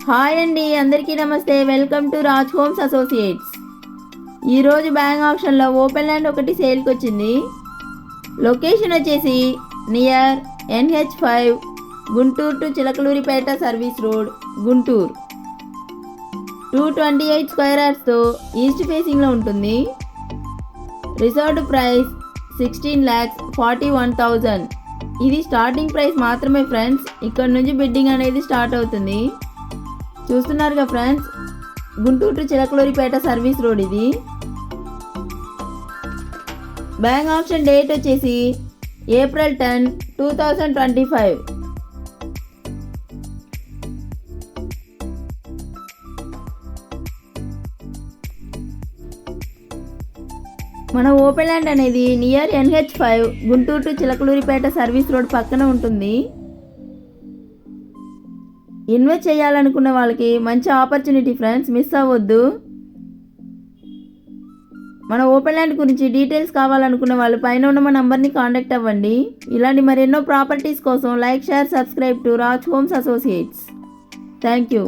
Hi అండి, అందరికీ నమస్తే. Welcome to Raj homes associates. ఈరోజు బ్యాంక్ ఆప్షన్లో ఓపెన్ ల్యాండ్ ఒకటి సేల్కి వచ్చింది. లొకేషన్ వచ్చేసి near NH5 Guntur to Chilakaluripet service road, Guntur. 228 square యార్డ్స్తో ఈస్ట్ ఫేసింగ్లో ఉంటుంది. Reserved price 16,41,000. ఇది స్టార్టింగ్ ప్రైస్ మాత్రమే ఫ్రెండ్స్. ఇక్కడ నుంచి బిడ్డింగ్ అనేది స్టార్ట్ అవుతుంది. చూస్తున్నారుగా friends, Guntur to Chilakaluripet service road ఇది. బ్యాంక్ ఆప్షన్ డేట్ వచ్చేసి April 10, 2025. మన ఓపెన్ ల్యాండ్ అనేది near NH5 Guntur to Chilakaluripet service road పక్కన ఉంటుంది. ఇన్వెస్ట్ చేయాలనుకున్న వాళ్ళకి మంచి ఆపర్చునిటీ ఫ్రెండ్స్, మిస్ అవ్వద్దు. మన ఓపెన్ ల్యాండ్ గురించి డీటెయిల్స్ కావాలనుకున్న వాళ్ళు పైన ఉన్న మా నంబర్ని కాంటాక్ట్ అవ్వండి. ఇలాంటి మరెన్నో ప్రాపర్టీస్ కోసం like, share, subscribe to Raj homes associates. Thank you.